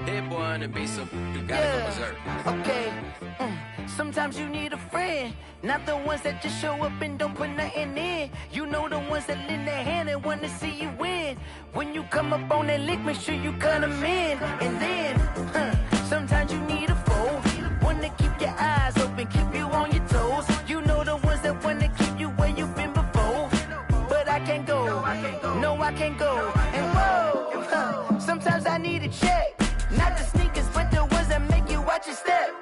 Hit one and be some. You gotta go berserk. Okay. Sometimes you need a friend, not the ones that just show up and don't put nothing in. You know the ones that lend their hand and want to see you win. When you come up on that lick, make sure you cut them in. And then, sometimes you need a foe, one to keep your eyes open, keep you on your toes. You know the ones that want to keep you where you've been before. But I can't go, no I can't go. And whoa, sometimes I need a check, not the sneakers, but the ones that make you watch your step.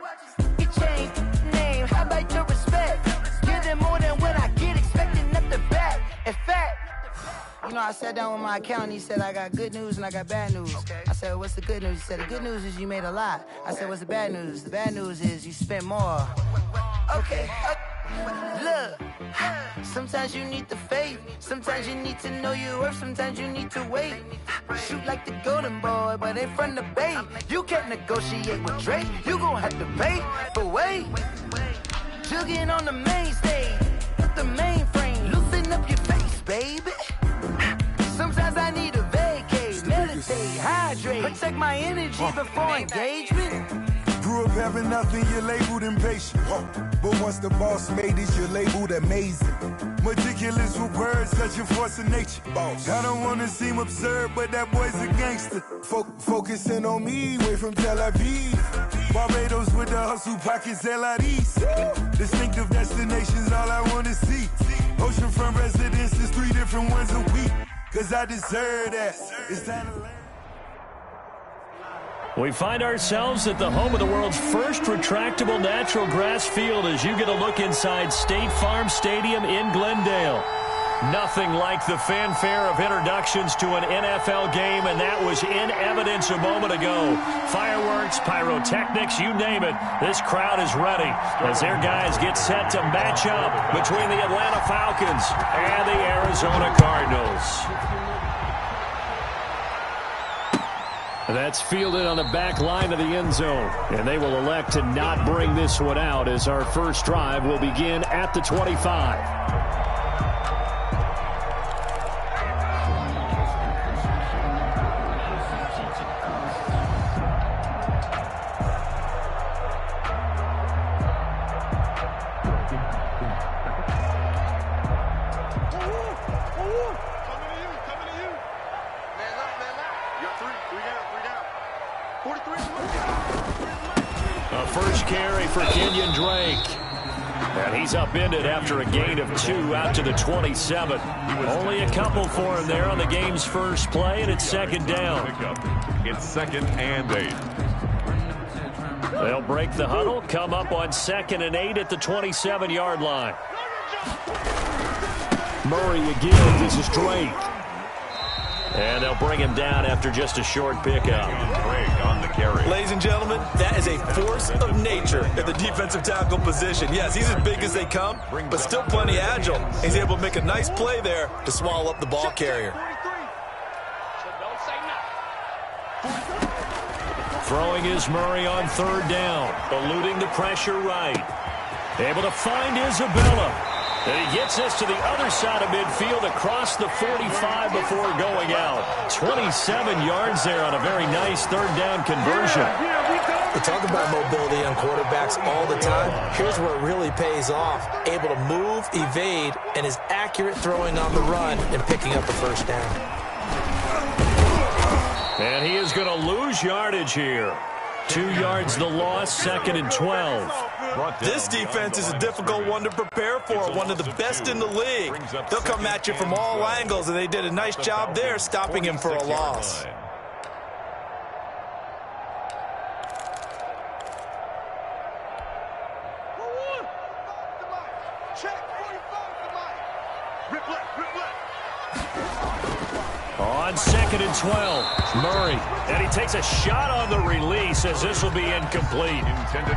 You change name, how about your respect? Give them more than what I get, expecting up the back. In fact, you know, I sat down with my accountant. He said, I got good news and I got bad news. Okay. I said, what's the good news? He said, the good news is you made a lot. I said, what's the bad news? The bad news is you spent more. Okay. Look, sometimes you need the faith. Sometimes you need to know your worth. Sometimes you need to wait. Shoot like the golden boy, but ain't from the bay. You can't negotiate with Drake. You gon' have to pay. But wait, jugging on the main stage, the mainframe, loosen up your face, baby. Sometimes I need a vacate, meditate, hydrate, protect my energy before engagement. Grew up having nothing, you're labeled impatient. But once the boss made it, you're labeled amazing. Meticulous with words, such a force of nature. I don't wanna seem absurd, but that boy's a gangster. Focusing on me, way from Tel Aviv. Barbados with the hustle pockets, LIDs. Distinctive destinations, all I wanna see. Oceanfront residences, 3 different ones a week. Cause I deserve that. It's time to land. We find ourselves at the home of the world's first retractable natural grass field as you get a look inside State Farm Stadium in Glendale. Nothing like the fanfare of introductions to an NFL game, and that was in evidence a moment ago. Fireworks, pyrotechnics, you name it. This crowd is ready as their guys get set to match up between the Atlanta Falcons and the Arizona Cardinals. That's fielded on the back line of the end zone. And they will elect to not bring this one out as our first drive will begin at the 25. He's upended after a gain of 2 out to the 27. Only a couple for him there on the game's first play, and it's second down. It's 2nd and 8. They'll break the huddle, come up on 2nd and 8 at the 27-yard line. Murray again. This is Drake. And they'll bring him down after just a short pickup. On the carry. Ladies and gentlemen, that is a force of nature at the defensive tackle position. Yes, he's as big as they come, but still plenty agile. He's able to make a nice play there to swallow up the ball carrier. Throwing is Murray on 3rd down, eluding the pressure right. Able to find Isabella. And he gets us to the other side of midfield across the 45 before going out. 27 yards there on a very nice 3rd down conversion. We talk about mobility on quarterbacks all the time. Here's where it really pays off. Able to move, evade, and is accurate throwing on the run and picking up the first down. And he is going to lose yardage here. 2 yards the loss, 2nd and 12. This defense is a difficult one to prepare for, one of the best in the league. They'll come at you from all angles, and they did a nice job there stopping him for a loss. On 2nd and 12, Murray. And he takes a shot on the release as this will be incomplete.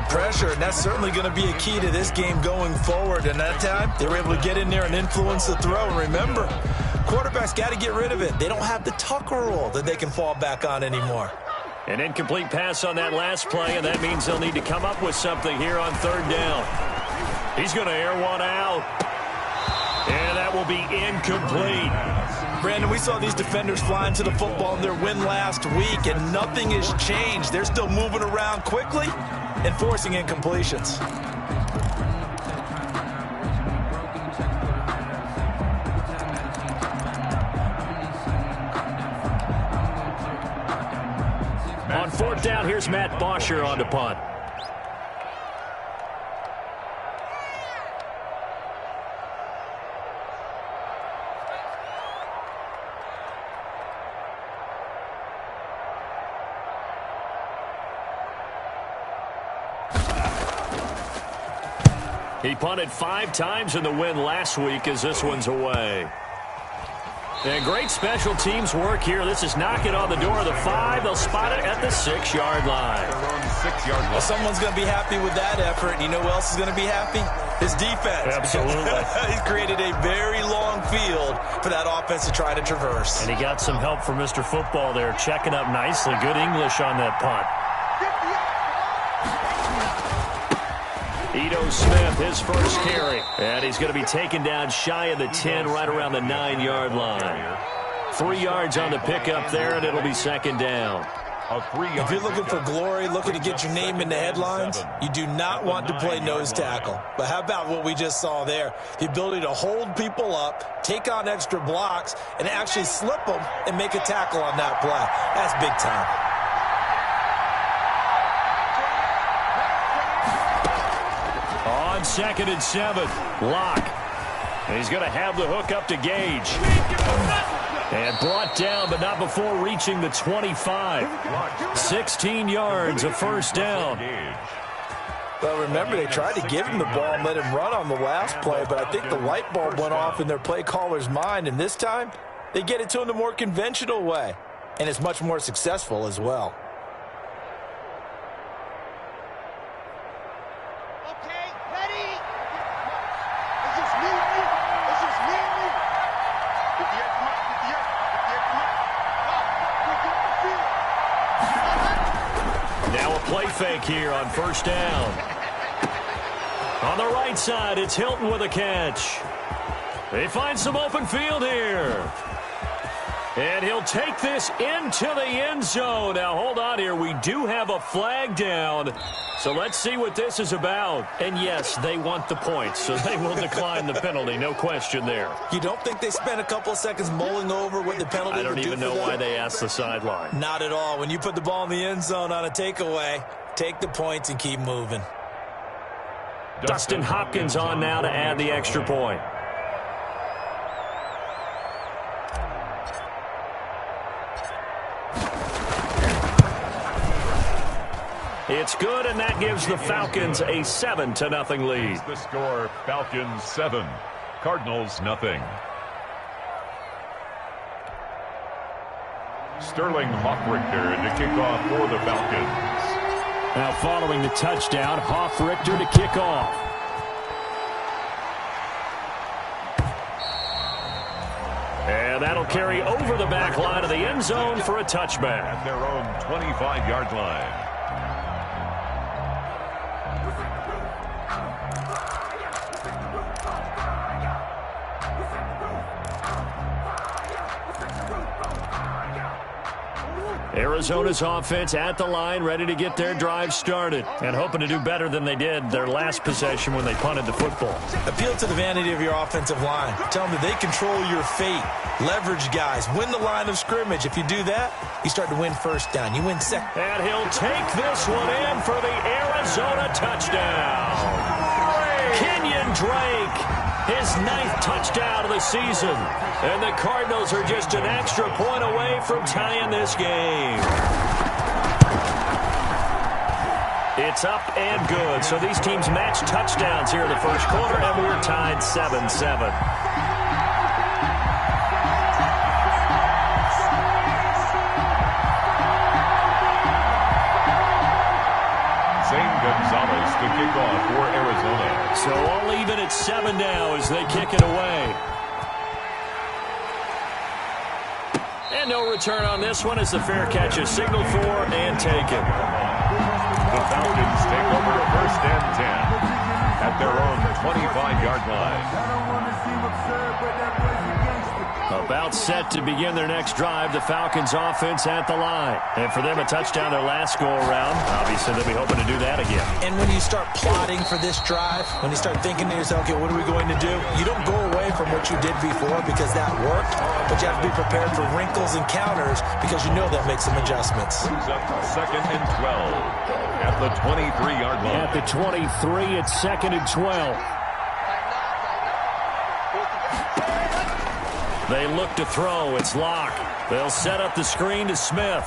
Pressure, and that's certainly going to be a key to this game going forward. And that time, they were able to get in there and influence the throw. And remember, quarterbacks got to get rid of it. They don't have the Tucker rule that they can fall back on anymore. An incomplete pass on that last play, and that means they'll need to come up with something here on 3rd down. He's going to air one out. And that will be incomplete. Brandon, we saw these defenders flying to the football in their win last week, and nothing has changed. They're still moving around quickly and forcing incompletions. On fourth down, here's Matt Bosher on the punt. He punted 5 times in the win last week as this one's away. And great special teams work here. This is knocking on the door of the 5. They'll spot it at the 6-yard line. Well, someone's going to be happy with that effort. And you know who else is going to be happy? His defense. Absolutely. He's created a very long field for that offense to try to traverse. And he got some help from Mr. Football there, checking up nicely. Good English on that punt. Ito Smith, his first carry. And he's going to be taken down shy of the 10, right around the 9-yard line. 3 yards on the pickup there, and it'll be second down. If you're looking for glory, looking to get your name in the headlines, you do not want to play nose tackle. But how about what we just saw there? The ability to hold people up, take on extra blocks, and actually slip them and make a tackle on that play. That's big time. On 2nd and 7, Locke. And he's going to have the hook up to Gage. And brought down, but not before reaching the 25. 16 yards, a first down. Well, remember, they tried to give him the ball and let him run on the last play, but I think the light bulb went off in their play caller's mind, and this time they get it to him the more conventional way, and it's much more successful as well. Fake here on first down. On the right side, it's Hilton with a catch. They find some open field here. And he'll take this into the end zone. Now, hold on here. We do have a flag down. So let's see what this is about. And, yes, they want the points, so they will decline the penalty. No question there. You don't think they spent a couple of seconds mulling over what the penalty would do? I don't even know why they asked the sideline. Not at all. When you put the ball in the end zone on a takeaway, take the points and keep moving. Dustin Hopkins on now to add the extra point. It's good, and that gives the Falcons a 7-0 lead. The score, Falcons 7, Cardinals nothing. Sterling Hoffrichter to kick off for the Falcons. Now following the touchdown, Hoffrichter to kick off. And that'll carry over the back line of the end zone for a touchback. At their own 25-yard line. Arizona's offense at the line, ready to get their drive started, and hoping to do better than they did their last possession when they punted the football. Appeal to the vanity of your offensive line. Tell them that they control your fate. Leverage guys. Win the line of scrimmage. If you do that, you start to win first down. You win second. And he'll take this one in for the Arizona touchdown. Kenyon Drake, his 9th touchdown of the season. And the Cardinals are just an extra point away from tying this game. It's up and good. So these teams match touchdowns here in the first quarter, and we're tied 7-7. Gonzalez to kick off for Arizona. So all even at 7 now as they kick it away. And no return on this one as the fair catch is signaled for and taken. The Falcons take over first and 10 at their own 25-yard line. I don't want to seem absurd, but that was a gangster. About set to begin their next drive, the Falcons offense at the line. And for them, a touchdown their last go-around. Obviously, they'll be hoping to do that again. And when you start plotting for this drive, when you start thinking to yourself, okay, what are we going to do? You don't go away from what you did before because that worked, but you have to be prepared for wrinkles and counters because you know they'll make some adjustments. Moves up to 2nd and 12 at the 23-yard line. At the 23, it's 2nd and 12. They look to throw. It's Locke. They'll set up the screen to Smith.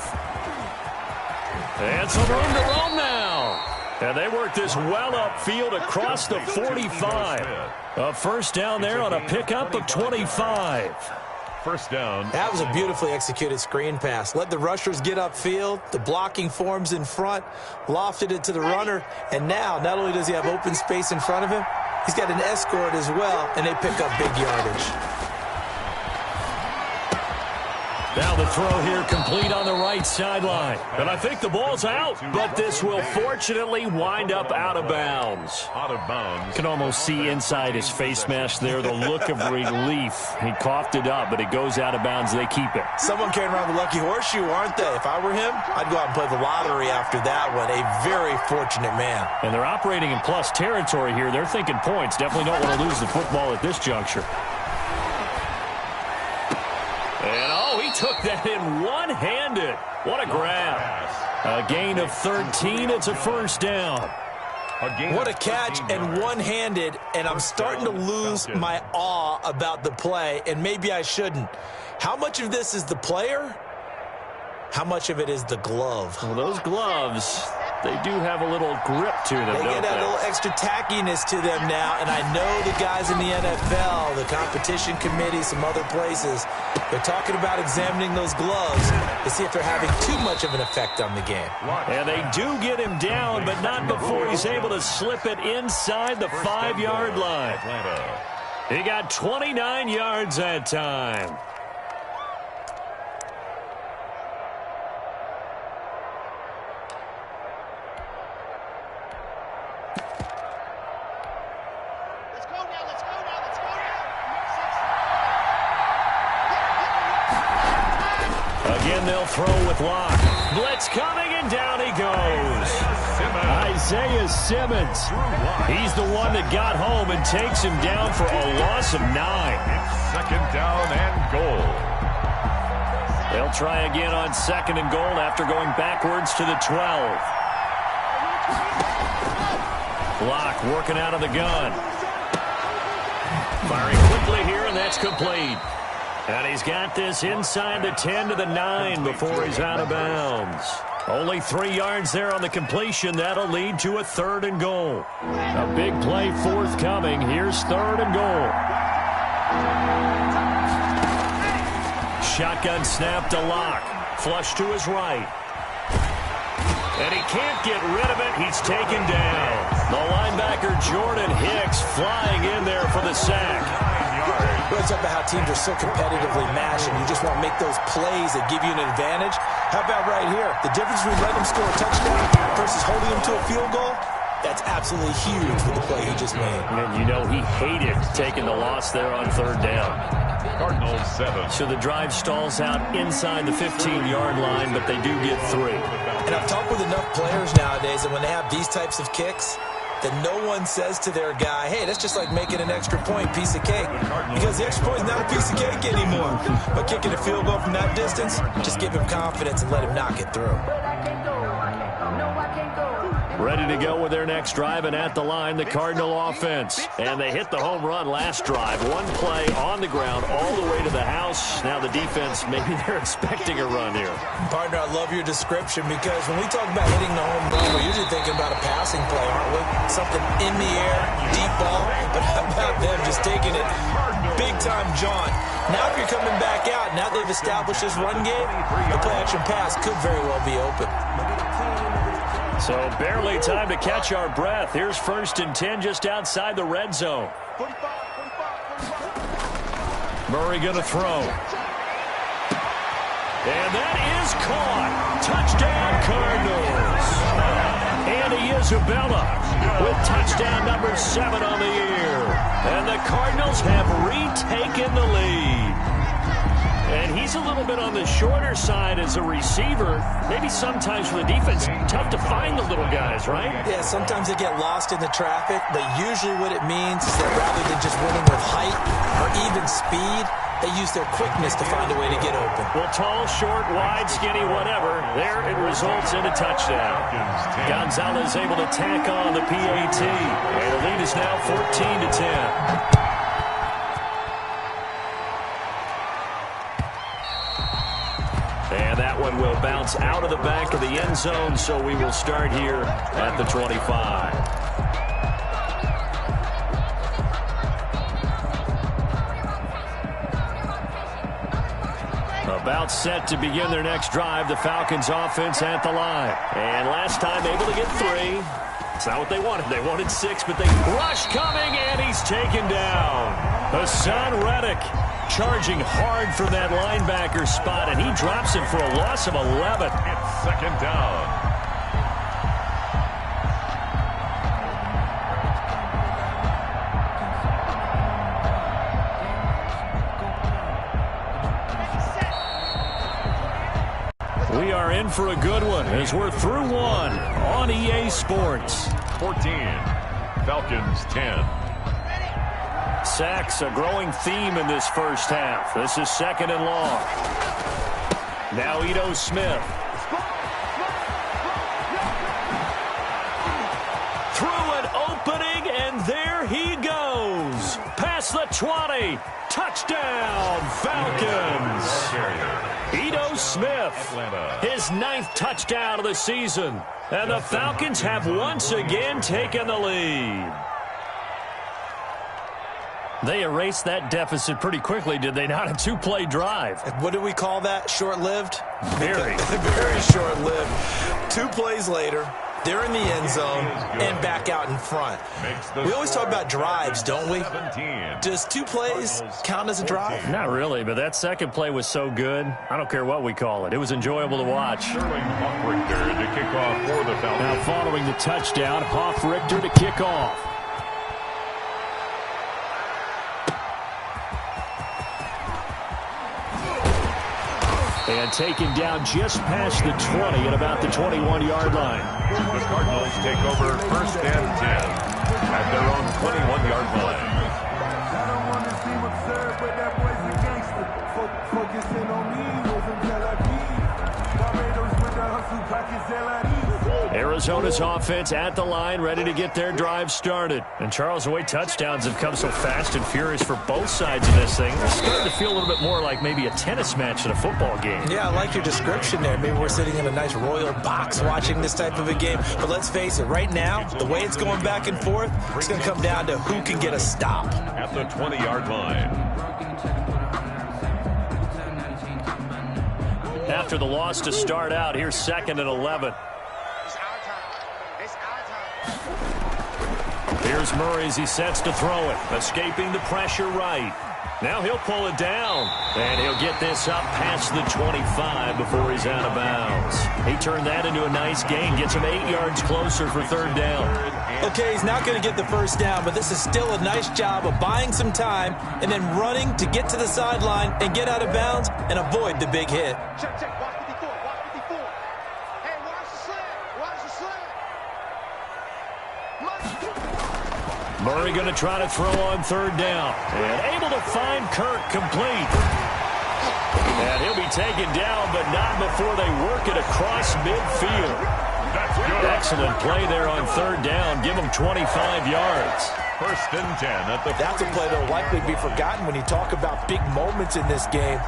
And some room to roam now. And they work this well upfield across the 45. A first down there on a pickup of 25. First down. That was a beautifully executed screen pass. Let the rushers get upfield. The blocking forms in front. Lofted it to the runner. And now, not only does he have open space in front of him, he's got an escort as well, and they pick up big yardage. Now the throw here complete on the right sideline. And I think the ball's out, but this will fortunately wind up out of bounds. Out of bounds. Can almost see inside his face mask there the look of relief. He coughed it up, but it goes out of bounds. They keep it. Someone carrying around the lucky horseshoe, aren't they? If I were him, I'd go out and play the lottery after that one. A very fortunate man. And they're operating in plus territory here. They're thinking points. Definitely don't want to lose the football at this juncture. And, he took that in one-handed. What a grab. A gain of 13. It's a first down. What a catch and one-handed, and I'm starting to lose my awe about the play, and maybe I shouldn't. How much of this is the player? How much of it is the glove? Well, those gloves, they do have a little grip to them, They get a little extra tackiness to them now, and I know the guys in the NFL, the competition committee, some other places, they're talking about examining those gloves to see if they're having too much of an effect on the game. And they do get him down, but not before he's able to slip it inside the 5-yard line. He got 29 yards that time. They'll throw with Locke. Blitz coming, and down he goes. Isaiah Simmons. He's the one that got home and takes him down for a loss of 9. Second down and goal. They'll try again on 2nd and goal after going backwards to the 12. Locke working out of the gun. Firing quickly here, and that's complete. And he's got this inside the 10 to the 9 before he's out of bounds. Only 3 yards there on the completion. That'll lead to a 3rd and goal. A big play forthcoming. Here's 3rd and goal. Shotgun snap to Locke. Flush to his right. And he can't get rid of it. He's taken down. The linebacker Jordan Hicks flying in there for the sack. It's up about how teams are so competitively matched, and you just want to make those plays that give you an advantage. How about right here? The difference between letting them score a touchdown versus holding them to a field goal, that's absolutely huge with the play he just made. And you know he hated taking the loss there on 3rd down. Cardinals 7. So the drive stalls out inside the 15-yard line, but they do get 3. And I've talked with enough players nowadays that when they have these types of kicks, that no one says to their guy, hey, that's just like making an extra point, piece of cake. Because the extra point is not a piece of cake anymore. But kicking a field goal from that distance, just give him confidence and let him knock it through. Ready to go with their next drive, and at the line, the Cardinal offense. And they hit the home run last drive. One play on the ground all the way to the house. Now the defense, maybe they're expecting a run here. Partner, I love your description because when we talk about hitting the home run, we're usually thinking about a passing play, aren't we? Something in the air, deep ball. But how about them just taking it big-time John? Now if you're coming back out, now they've established this run game, the play-action pass could very well be open. So barely time to catch our breath. Here's 1st and 10 just outside the red zone. Murray going to throw. And that is caught. Touchdown, Cardinals. Andy Isabella with touchdown number 7 on the year. And the Cardinals have retaken the lead. And he's a little bit on the shorter side as a receiver. Maybe sometimes for the defense, tough to find the little guys, right? Yeah, sometimes they get lost in the traffic, but usually what it means is that rather than just winning with height or even speed, they use their quickness to find a way to get open. Well, tall, short, wide, skinny, whatever, there it results in a touchdown. Gonzalez able to tack on the PAT, and the lead is now 14-10. And that one will bounce out of the back of the end zone, so we will start here at the 25. About set to begin their next drive, the Falcons offense at the line. And last time able to get 3. It's not what they wanted. They wanted 6, but they rush coming, and he's taken down. Hassan Reddick charging hard from that linebacker spot, and he drops him for a loss of 11. It's second down. We are in for a good one as we're through one on EA Sports. 14, Falcons 10. Sacks, a growing theme in this first half. This is second and long. Now Ito Smith. Through an opening, and there he goes. Past the 20. Touchdown, Falcons. Ito Smith, his 9th touchdown of the season. And the Falcons have once again taken the lead. They erased that deficit pretty quickly, did they not? A 2-play drive. What do we call that? Short-lived? Very. Very short-lived. 2 plays later, they're in the end zone and back out in front. We always talk about drives, don't we? Does 2 plays count as a drive? Not really, but that second play was so good. I don't care what we call it. It was enjoyable to watch. Hoff-Richter to kick off for the Falcons. Now following the touchdown, Hoff-Richter to kick off. And taken down just past the 20 at about the 21-yard line. The Cardinals take over first and 10 at their own 21-yard line. I don't want to seem absurd, but that boy's a gangster. Focusing on me wasn't Tel Aviv. Barbados with the hustle pockets, Arizona's offense at the line, ready to get their drive started. And Charles, the way touchdowns have come so fast and furious for both sides of this thing, it's starting to feel a little bit more like maybe a tennis match at a football game. Yeah, I like your description there. Maybe we're sitting in a nice royal box watching this type of a game. But let's face it, right now, the way it's going back and forth, it's going to come down to who can get a stop. At the 20-yard line. After the loss to start out, here's 2nd and 11. Here's Murray as he sets to throw it, escaping the pressure right. Now he'll pull it down, and he'll get this up past the 25 before he's out of bounds. He turned that into a nice gain, gets him 8 yards closer for 3rd down. Okay, he's not going to get the first down, but this is still a nice job of buying some time and then running to get to the sideline and get out of bounds and avoid the big hit. Check, check, watch 54, watch 54. Hey, watch the slant, watch the slant. Murray going to try to throw on 3rd down. And able to find Kirk complete. And he'll be taken down, but not before they work it across midfield. That's good. Excellent play there on 3rd down. Give him 25 yards. First and 10 at the 40. That's a play that will likely be forgotten when you talk about big moments in this game.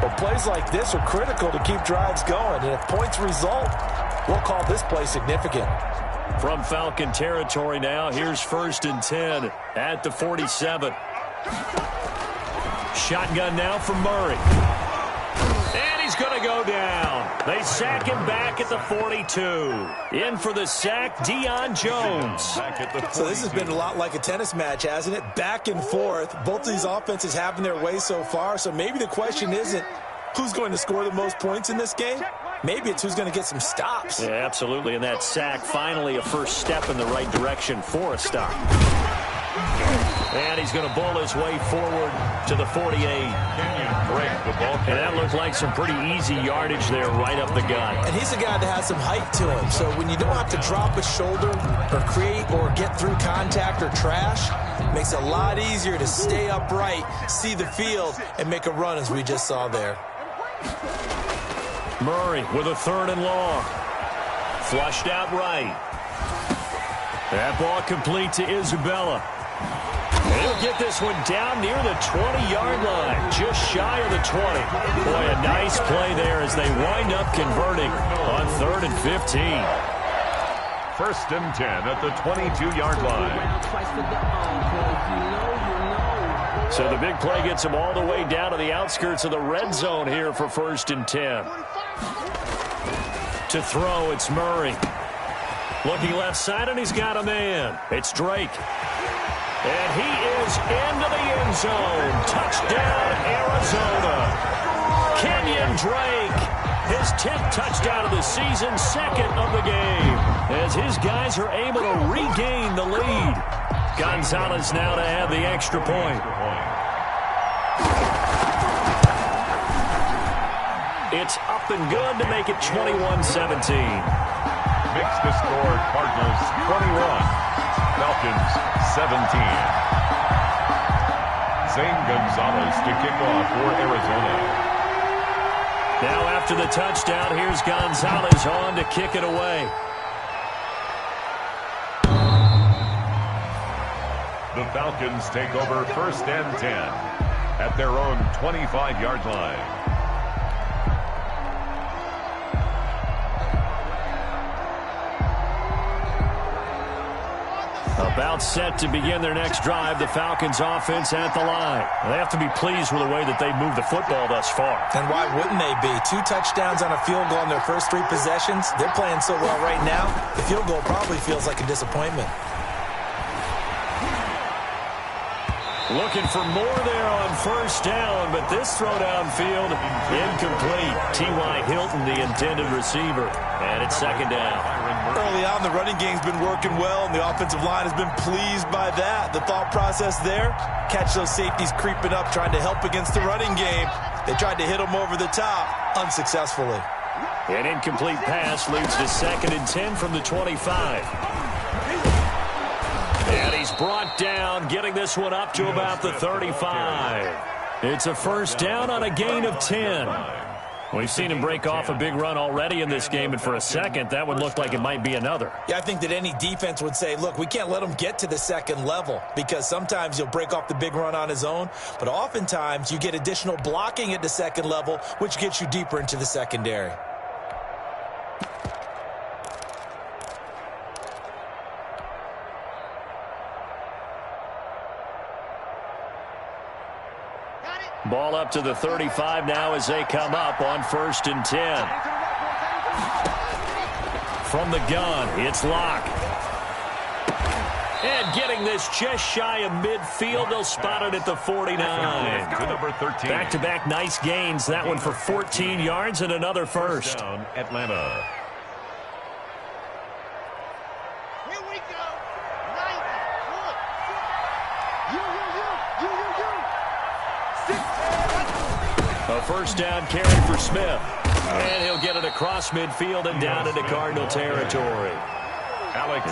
But plays like this are critical to keep drives going. And if points result, we'll call this play significant. From Falcon territory now, here's 1st and 10 at the 47. Shotgun now from Murray. And he's going to go down. They sack him back at the 42. In for the sack, Deion Jones. So this has been a lot like a tennis match, hasn't it? Back and forth. Both of these offenses having their way so far. So maybe the question isn't who's going to score the most points in this game. Maybe it's who's going to get some stops. Yeah, absolutely. And that sack, finally a first step in the right direction for a stop. And he's going to bowl his way forward to the 48. And that looked like some pretty easy yardage there right up the gut. And he's a guy that has some height to him. So when you don't have to drop a shoulder or create or get through contact or trash, it makes it a lot easier to stay upright, see the field, and make a run as we just saw there. Murray with a 3rd and long. Flushed out right. That ball complete to Isabella. And he'll get this one down near the 20-yard line, just shy of the 20. Boy, a nice play there as they wind up converting on 3rd and 15. 1st and 10 at the 22-yard line. So the big play gets him all the way down to the outskirts of the red zone here for 1st and 10. To throw, it's Murray. Looking left side, and he's got a man. It's Drake. And he is into the end zone. Touchdown, Arizona. Kenyon Drake, his 10th touchdown of the season, 2nd of the game, as his guys are able to regain the lead. Gonzalez now to add the extra point. It's up and good to make it 21-17. Makes the score Cardinals 21. Falcons 17. Zane Gonzalez to kick off for Arizona. Now after the touchdown, here's Gonzalez on to kick it away. The Falcons take over 1st and 10 at their own 25-yard line. About set to begin their next drive, the Falcons offense at the line. They have to be pleased with the way that they've moved the football thus far. And why wouldn't they be? 2 touchdowns on a field goal in their first 3 possessions. They're playing so well right now, the field goal probably feels like a disappointment. Looking for more there on 1st down, but this throw downfield incomplete. T.Y. Hilton, the intended receiver, and it's 2nd down. Early on, the running game's been working well, and the offensive line has been pleased by that. The thought process there, catch those safeties creeping up, trying to help against the running game. They tried to hit them over the top, unsuccessfully. An incomplete pass leads to 2nd and 10 from the 25. And he's brought down, getting this one up to about the 35. It's a 1st down on a gain of 10. We've seen him break off a big run already in this game, and for a second, that would look like it might be another. Yeah, I think that any defense would say, look, we can't let him get to the 2nd level, because sometimes he'll break off the big run on his own, but oftentimes you get additional blocking at the 2nd level, which gets you deeper into the secondary. Ball up to the 35 now as they come up on 1st and 10. From the gun, it's Locke. And getting this just shy of midfield, they'll spot it at the 49. To number 13. Back-to-back nice gains. That one for 14 yards and another 1st. Down, Atlanta. Here we go. 90. A 1st down carry for Smith. And he'll get it across midfield and down into Cardinal territory.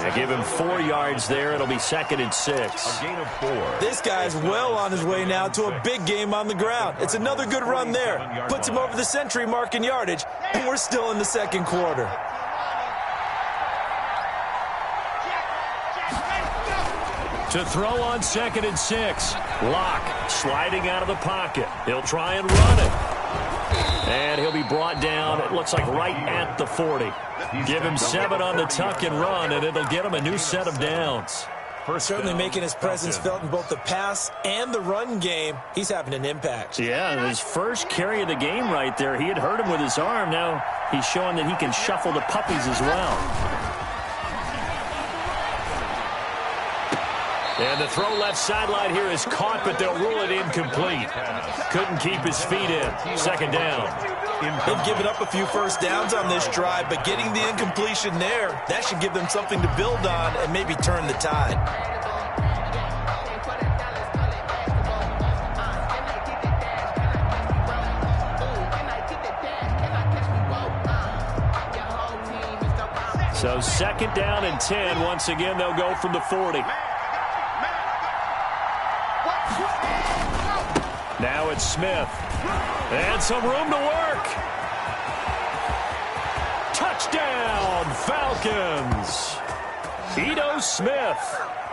They give him 4 yards there. It'll be 2nd and 6. A gain of 4. This guy's well on his way now to a big game on the ground. It's another good run there. Puts him over the century mark in yardage, and we're still in the 2nd quarter. To throw on 2nd and 6. Locke sliding out of the pocket. He'll try and run it. And he'll be brought down, it looks like right at the 40. Give him 7 on the tuck and run, and it'll get him a new set of downs. Certainly making his presence felt in both the pass and the run game. He's having an impact. Yeah, his first carry of the game right there. He had hurt him with his arm. Now he's showing that he can shuffle the puppies as well. And the throw left sideline here is caught, but they'll rule it incomplete. Couldn't keep his feet in. 2nd down. They've given up a few 1st downs on this drive, but getting the incompletion there, that should give them something to build on and maybe turn the tide. So 2nd down and 10. Once again, they'll go from the 40. Now it's Smith. And some room to work. Touchdown, Falcons. Ito Smith.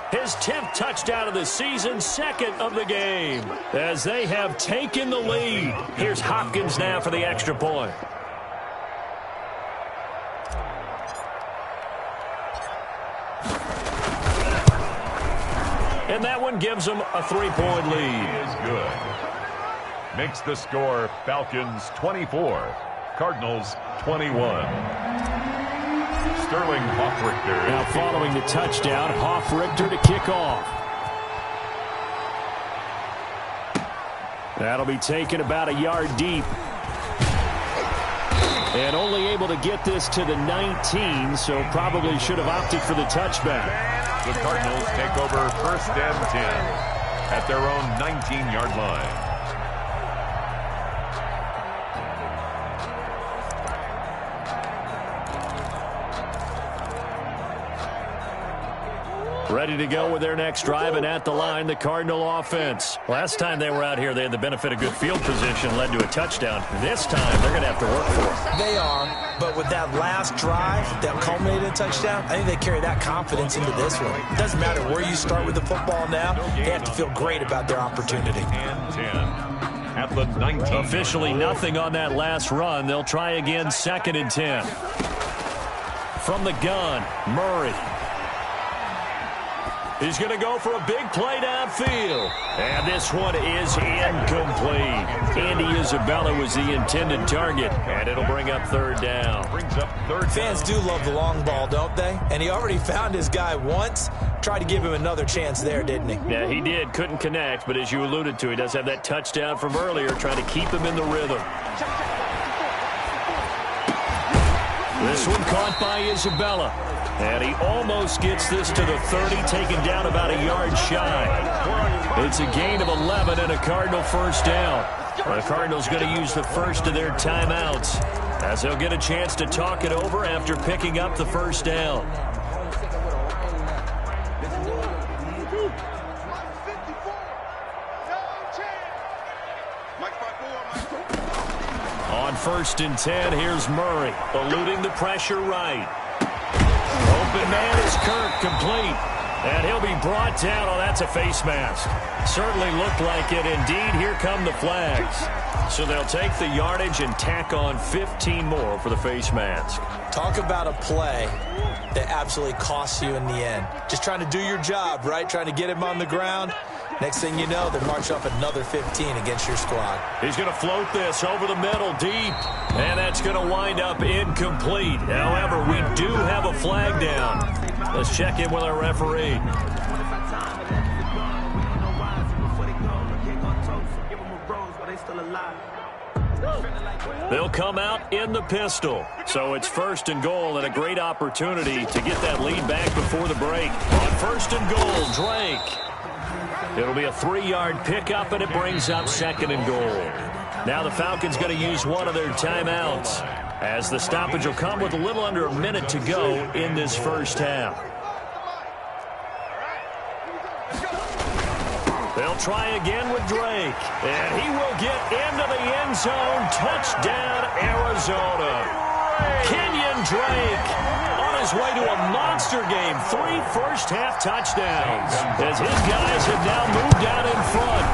His 10th touchdown of the season, 2nd of the game, as they have taken the lead. Here's Hopkins now for the extra point. And that one gives them a 3-point lead. He is good. Makes the score Falcons 24, Cardinals 21. Sterling Hoffrichter. Now following the touchdown, Hoffrichter to kick off. That'll be taken about a yard deep. And only able to get this to the 19, so probably should have opted for the touchback. The Cardinals take over 1st and 10 at their own 19-yard line. Ready to go with their next drive, and at the line, the Cardinal offense. Last time they were out here, they had the benefit of good field position, led to a touchdown. This time, they're going to have to work for it. They are, but with that last drive that culminated in a touchdown, I think they carry that confidence into this one. It doesn't matter where you start with the football now. They have to feel great about their opportunity. And 10 at the 19. Officially nothing on that last run. They'll try again, 2nd and 10. From the gun, Murray. He's going to go for a big play downfield. And this one is incomplete. Andy Isabella was the intended target. And it'll bring up 3rd down. Fans do love the long ball, don't they? And he already found his guy once. Tried to give him another chance there, didn't he? Yeah, he did. Couldn't connect. But as you alluded to, he does have that touchdown from earlier, trying to keep him in the rhythm. This one caught by Isabella. And he almost gets this to the 30, taken down about a yard shy. It's a gain of 11 and a Cardinal 1st down. The Cardinals going to use the first of their timeouts, as they'll get a chance to talk it over after picking up the 1st down. On 1st and 10, here's Murray, eluding the pressure right. Open man is Kirk, complete. And he'll be brought down. Oh, that's a face mask. Certainly looked like it. Indeed, here come the flags. So they'll take the yardage and tack on 15 more for the face mask. Talk about a play that absolutely costs you in the end. Just trying to do your job, right? Trying to get him on the ground. Next thing you know, they march up another 15 against your squad. He's going to float this over the middle deep. And that's going to wind up incomplete. However, we do have a flag down. Let's check in with our referee. They'll come out in the pistol. So it's 1st and goal, and a great opportunity to get that lead back before the break. On 1st and goal, Drake. It'll be a 3-yard pickup, and it brings up 2nd and goal. Now the Falcons going to use one of their timeouts, as the stoppage will come with a little under a minute to go in this 1st half. They'll try again with Drake, and he will get into the end zone. Touchdown, Arizona. Kenyon Drake on his way to a monster game. 3 first-half touchdowns, as his guys have now moved out in front.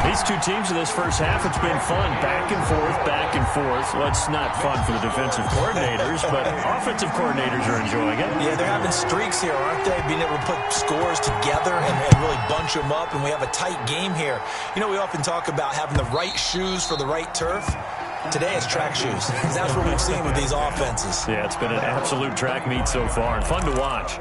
These two teams in this first half, it's been fun. Back and forth, back and forth. Well, it's not fun for the defensive coordinators, but offensive coordinators are enjoying it. Yeah, they're having streaks here, aren't they? Being able to put scores together and really bunch them up, and we have a tight game here. You know, we often talk about having the right shoes for the right turf. Today it's track shoes. That's what we've seen with these offenses. Yeah, it's been an absolute track meet so far, and fun to watch.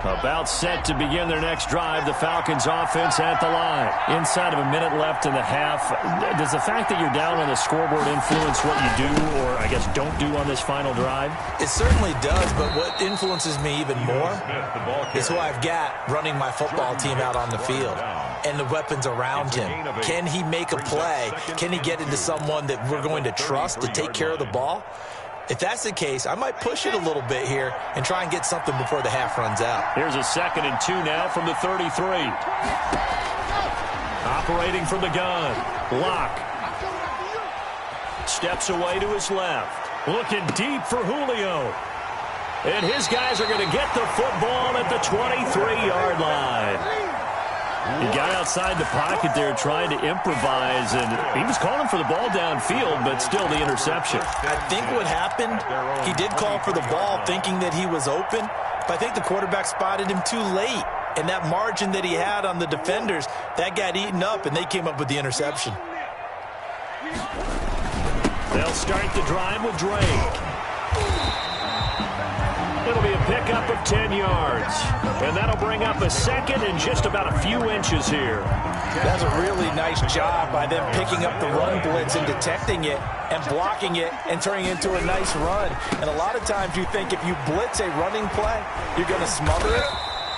About set to begin their next drive, the Falcons offense at the line. Inside of a minute left in the half, does the fact that you're down on the scoreboard influence what you do, or I guess don't do on this final drive? It certainly does, but what influences me even more is who I've got running my football team out on the field and the weapons around him. Can he make a play? Can he get into someone that we're going to trust to take care of the ball? If that's the case, I might push it a little bit here and try and get something before the half runs out. Here's a 2nd and 2 now from the 33. Operating from the gun. Lock. Steps away to his left. Looking deep for Julio. And his guys are going to get the football at the 23-yard line. He got outside the pocket there trying to improvise, and he was calling for the ball downfield, but still the interception. I think what happened, he did call for the ball thinking that he was open, but I think the quarterback spotted him too late. And that margin that he had on the defenders, that got eaten up, and they came up with the interception. They'll start the drive with Drake. It'll be a pickup of 10 yards. And that'll bring up a 2nd and just about a few inches here. That's a really nice job by them picking up the run blitz and detecting it and blocking it and turning it into a nice run. And a lot of times you think if you blitz a running play, you're going to smother it.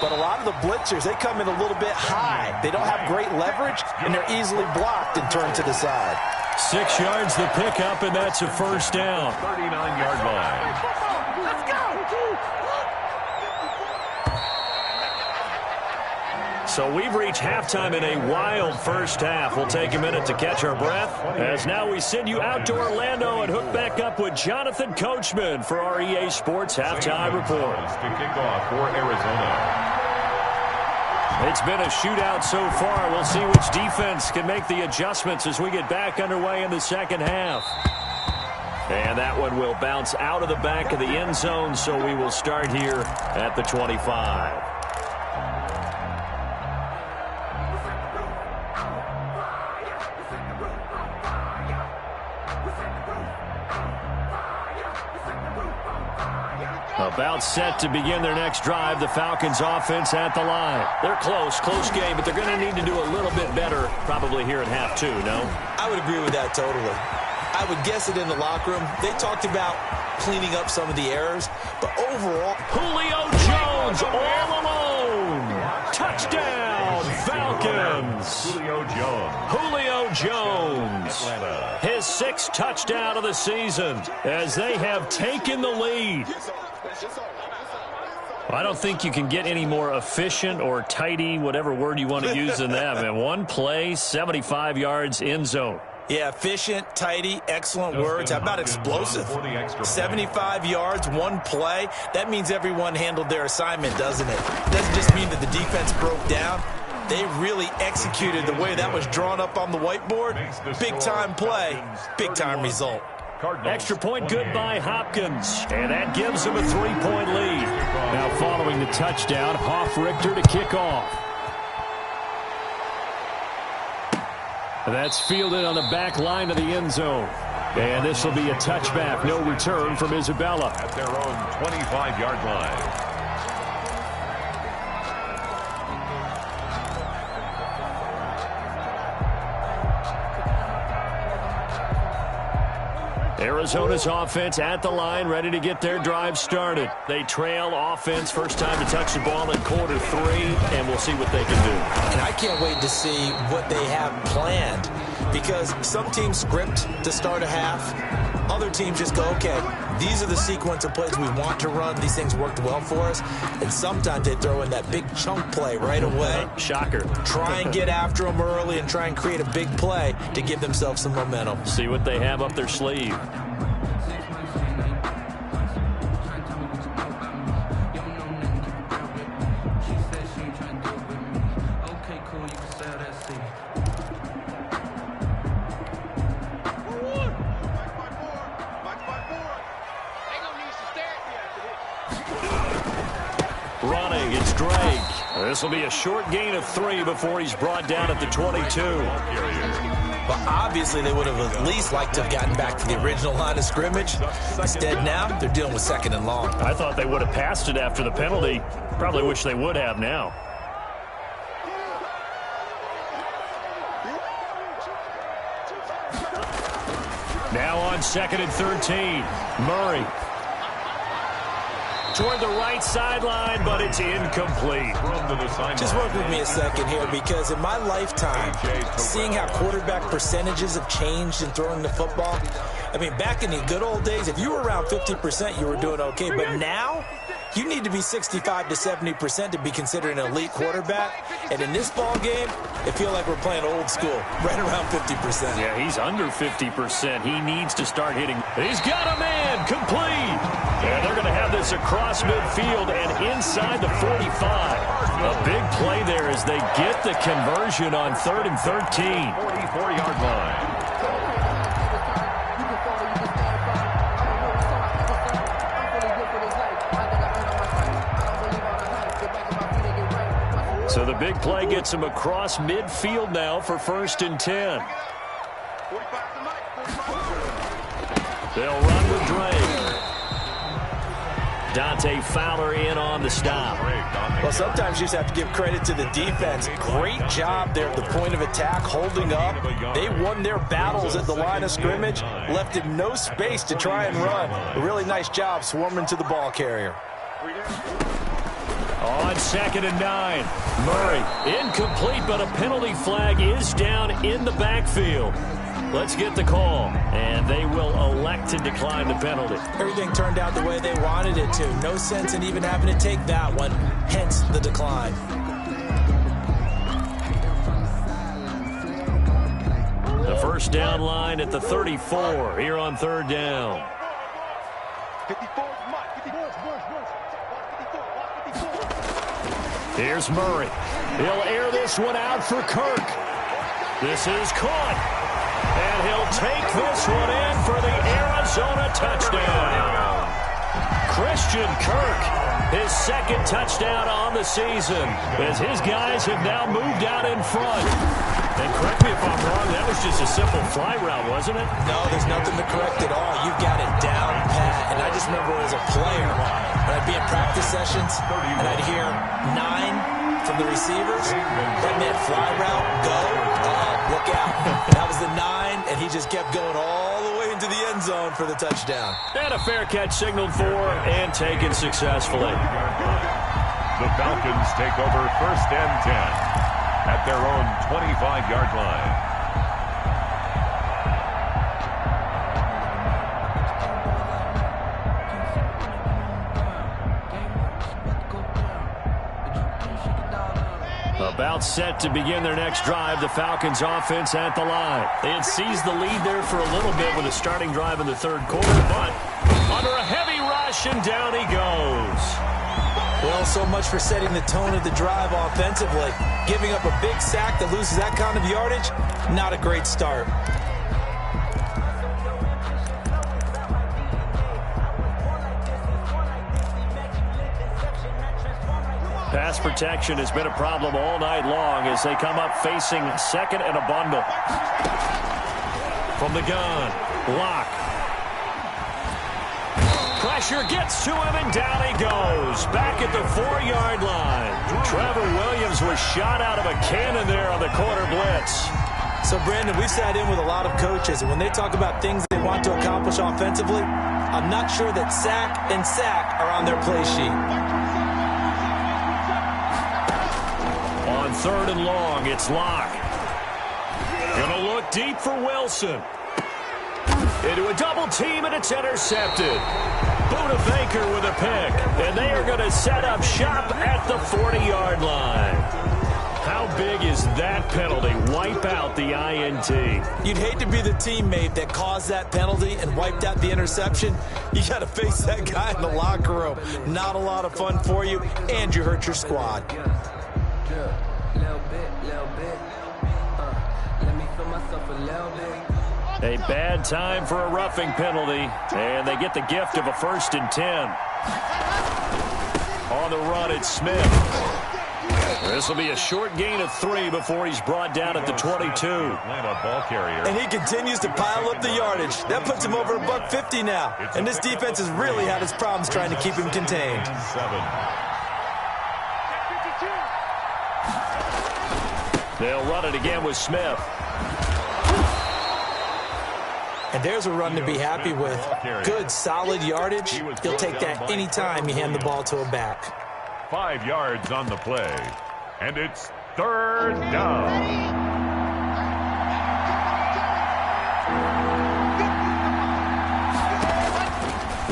But a lot of the blitzers, they come in a little bit high. They don't have great leverage, and they're easily blocked and turned to the side. 6 yards the pickup, and that's a first down. 39-yard line. So we've reached halftime in a wild first half. We'll take a minute to catch our breath, as now we send you out to Orlando and hook back up with Jonathan Coachman for our EA Sports Halftime Report. To kick off for Arizona. It's been a shootout so far. We'll see which defense can make the adjustments as we get back underway in the second half. And that one will bounce out of the back of the end zone, so we will start here at the 25. About set to begin their next drive, the Falcons offense at the line. They're close game, but they're going to need to do a little bit better probably here at half 2, no? I would agree with that totally. I would guess it in the locker room. They talked about cleaning up some of the errors, but overall, Julio Jones all alone. Touchdown, Falcons. Julio Jones. His 6th touchdown of the season as they have taken the lead. I don't think you can get any more efficient or tidy, whatever word you want to use than that, man. One play, 75 yards, end zone. Yeah, efficient, tidy, excellent words. How about explosive? 75 yards, one play. That means everyone handled their assignment, doesn't it? It doesn't just mean that the defense broke down. They really executed the way that was drawn up on the whiteboard. Big-time play, big-time result. Extra point good by Hopkins, and that gives them a 3-point lead. Now following the touchdown, Hoff-Richter to kick off. That's fielded on the back line of the end zone. And this will be a touchback, no return from Isabella. At their own 25-yard line. Arizona's offense at the line, ready to get their drive started. They trail offense, first time to touch the ball in quarter 3, and we'll see what they can do. And I can't wait to see what they have planned, because some teams script to start a half. Other teams just go, okay, these are the sequence of plays we want to run. These things worked well for us. And sometimes they throw in that big chunk play right away. Shocker. Try and get after them early and try and create a big play to give themselves some momentum. See what they have up their sleeve. Running, it's Drake. This will be a short gain of 3 before he's brought down at the 22. But obviously they would have at least liked to have gotten back to the original line of scrimmage. Instead now, they're dealing with 2nd and long. I thought they would have passed it after the penalty. Probably wish they would have now. Now on 2nd and 13. Murray. Toward the right sideline, but it's incomplete. Just work with me a second here, because in my lifetime, seeing how quarterback percentages have changed in throwing the football, I mean, back in the good old days, if you were around 50%, you were doing okay. But now, you need to be 65 to 70% to be considered an elite quarterback. And in this ball game, it feels like we're playing old school, right around 50%. Yeah, he's under 50%. He needs to start hitting. He's got a man, complete. And they're going to have this across midfield and inside the 45. A big play there as they get the conversion on 3rd and 13. 44-yard line. So the big play gets him across midfield now for 1st and 10. They'll run with Drake. Dante Fowler in on the stop. Well, sometimes you just have to give credit to the defense. Great job there at the point of attack, holding up. They won their battles at the line of scrimmage, left him no space to try and run. A really nice job swarming to the ball carrier. On 2nd and 9, Murray incomplete, but a penalty flag is down in the backfield. Let's get the call, and they will elect to decline the penalty. Everything turned out the way they wanted it to. No sense in even having to take that one, hence the decline. The first down line at the 34 here on 3rd down. 54. Here's Murray. He'll air this one out for Kirk. This is caught. And he'll take this one in for the Arizona touchdown. Christian Kirk, his 2nd touchdown on the season, as his guys have now moved out in front. And correct me if I'm wrong, that was just a simple fly route, wasn't it? No, there's nothing to correct at all. You've got it down pat. And I just remember as a player, when I'd be in practice sessions, and I'd hear 9 from the receivers. That meant fly route, go, look out. That was the 9, and he just kept going all the way into the end zone for the touchdown. And a fair catch signaled for and taken successfully. The Falcons take over 1st and 10 at their own 25-yard line. About set to begin their next drive, the Falcons offense at the line. They had seized the lead there for a little bit with a starting drive in the 3rd quarter, but under a heavy rush, and down he goes. Well, so much for setting the tone of the drive offensively. Giving up a big sack that loses that kind of yardage, not a great start. Pass protection has been a problem all night long as they come up facing 2nd and a bundle. From the gun, Locke. Pressure gets to him, and down he goes. Back at the 4-yard line. Trevor Williams was shot out of a cannon there on the quarter blitz. So, Brandon, we've sat in with a lot of coaches, and when they talk about things they want to accomplish offensively, I'm not sure that sack and sack are on their play sheet. On 3rd and long, it's Locke. Gonna look deep for Wilson. Into a double team, and it's intercepted. Buda Baker with a pick, and they are going to set up shop at the 40-yard line. How big is that penalty? Wipe out the INT. You'd hate to be the teammate that caused that penalty and wiped out the interception. You got to face that guy in the locker room. Not a lot of fun for you, and you hurt your squad. A bad time for a roughing penalty, and they get the gift of a 1st and 10. On the run, it's Smith. This will be a short gain of 3 before he's brought down at the 22. Atlanta ball carrier. And he continues to pile up the yardage. That puts him over $150 now. And this defense has really had its problems trying to keep him contained. 7. They'll run it again with Smith. And there's a run to be happy with. Good, solid yardage. You'll take that any time you hand the ball to a back. 5 yards on the play. And it's 3rd down.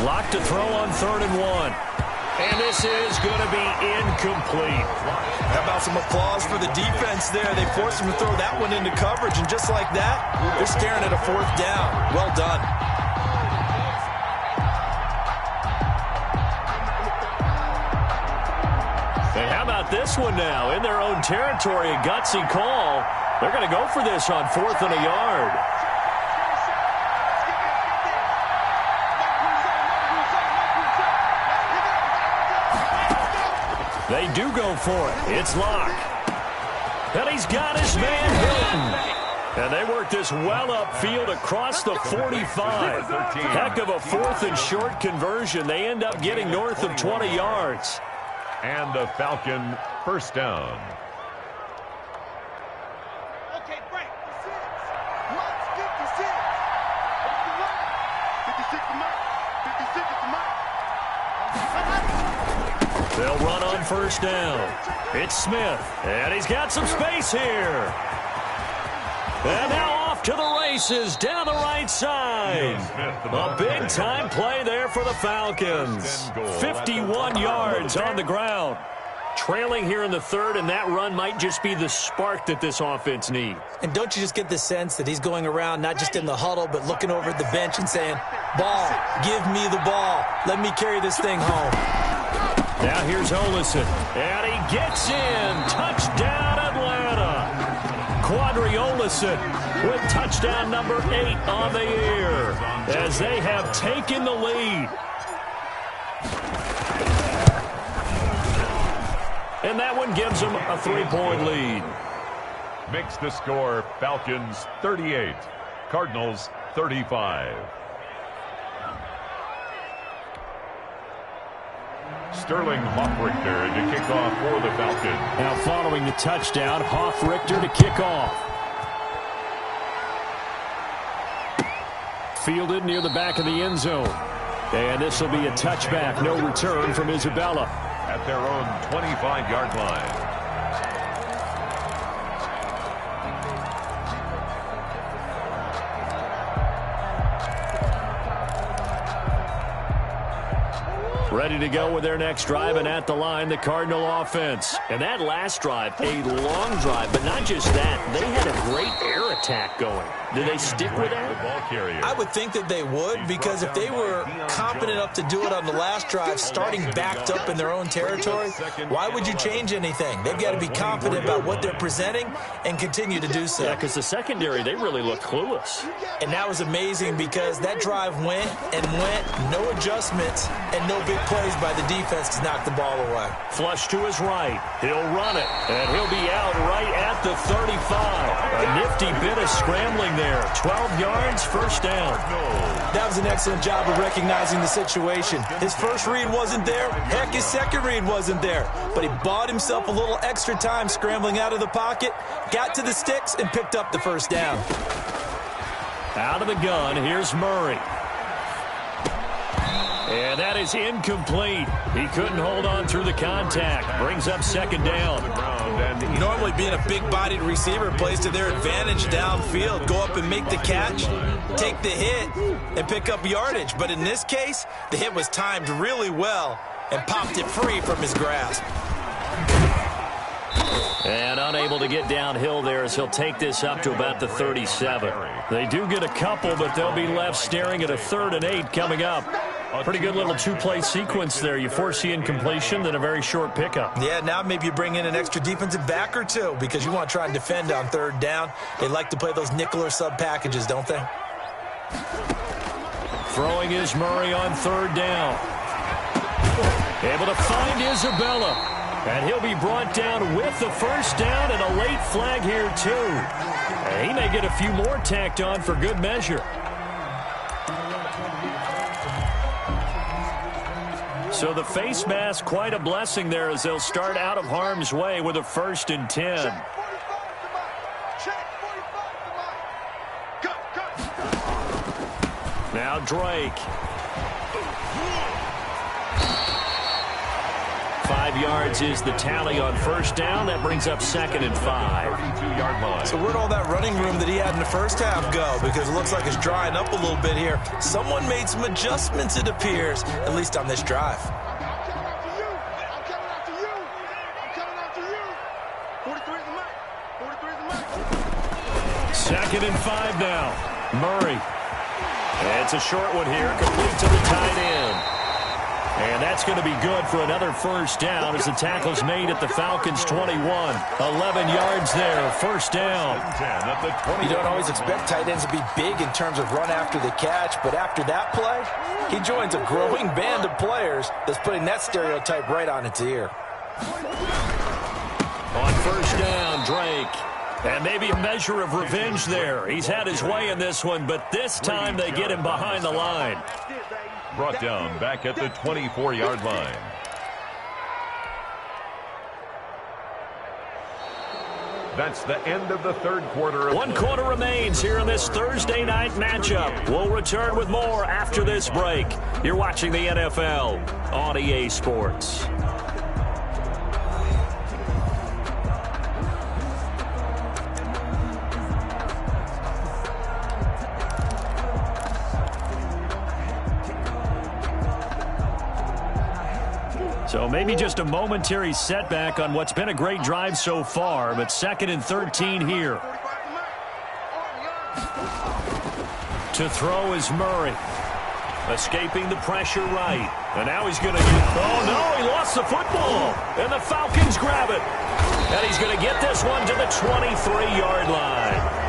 Locked to throw on 3rd and 1. And this is going to be incomplete. How about some applause for the defense there? They forced him to throw that one into coverage, and just like that, they're staring at a 4th down. Well done. And how about this one now? In their own territory, a gutsy call. They're going to go for this on 4th and a yard. They do go for it. It's Locke. And he's got his man Hilton. And they work this well upfield across the 45. Heck of a 4th and short conversion. They end up getting north of 20 yards. And the Falcon 1st down. Okay, break. 56. 56 to Mike. 56 to Mike. They'll run on 1st down. It's Smith, and he's got some space here. And now off to the races down the right side. A big-time play there for the Falcons. 51 yards on the ground. Trailing here in the 3rd, and that run might just be the spark that this offense needs. And don't you just get the sense that he's going around not just in the huddle, but looking over at the bench and saying, ball, give me the ball. Let me carry this thing home. Now here's Olison, and he gets in. Touchdown, Atlanta. Quadri Olison with touchdown number 8 on the year as they have taken the lead. And that one gives them a 3-point lead. Makes the score Falcons 38, Cardinals 35. Sterling Hoffrichter to kick off for the Falcons. Now following the touchdown, Hoffrichter to kick off. Fielded near the back of the end zone. And this will be a touchback. No return from Isabella. At their own 25-yard line. Ready to go with their next drive, and at the line, the Cardinal offense. And that last drive, a long drive, but not just that. They had a great air attack going. Did they stick with that? I would think that they would, because if they were competent enough to do it on the last drive, starting backed up in their own territory, why would you change anything? They've got to be confident about what they're presenting and continue to do so. Yeah, because the secondary, they really looked clueless. And that was amazing because that drive went and went, no adjustments, and no big plays by the defense to knock the ball away. Flush to his right. He'll run it, and he'll be out right at the 35. A nifty bit of scrambling there. 12 yards, 1st down. That was an excellent job of recognizing the situation. His first read wasn't there. Heck, his second read wasn't there. But he bought himself a little extra time scrambling out of the pocket, got to the sticks, and picked up the 1st down. Out of the gun, here's Murray. And that is incomplete. He couldn't hold on through the contact. Brings up 2nd down. Normally being a big-bodied receiver plays to their advantage downfield. Go up and make the catch, take the hit, and pick up yardage. But in this case, the hit was timed really well and popped it free from his grasp. And unable to get downhill there as he'll take this up to about the 37. They do get a couple, but they'll be left staring at a 3rd and 8 coming up. Pretty good little 2-play sequence there. You force the incompletion, then a very short pickup. Yeah, now maybe you bring in an extra defensive back or two because you want to try and defend on 3rd down. They like to play those nickel or sub packages, don't they? Throwing is Murray on 3rd down. Able to find Isabella. And he'll be brought down with the first down and a late flag here, too. And he may get a few more tacked on for good measure. So the face mask, quite a blessing there as they'll start out of harm's way with a 1st and 10. Now Drake. 5 yards is the tally on first down. That brings up 2nd and 5. 32-yard line. So where'd all that running room that he had in the first half go? Because it looks like it's drying up a little bit here. Someone made some adjustments, it appears, at least on this drive. I'm coming after you. 43 is the mark. 43 is the mark. 2nd and 5 now. Murray. It's a short one here, complete to the tight end. And that's going to be good for another first down as the tackle's made at the Falcons' 21. 11 yards there, first down. You don't always expect tight ends to be big in terms of run after the catch, but after that play, he joins a growing band of players that's putting that stereotype right on its ear. On first down, Drake. And maybe a measure of revenge there. He's had his way in this one, but this time they get him behind the line. Brought down back at the 24-yard line. That's the end of the third quarter. One quarter remains here in this Thursday night matchup. We'll return with more after this break. You're watching the NFL on EA Sports. So maybe just a momentary setback on what's been a great drive so far, but 2nd and 13 here. To throw is Murray. Escaping the pressure right. And now he's going to oh, no, he lost the football. And the Falcons grab it. And he's going to get this one to the 23-yard line.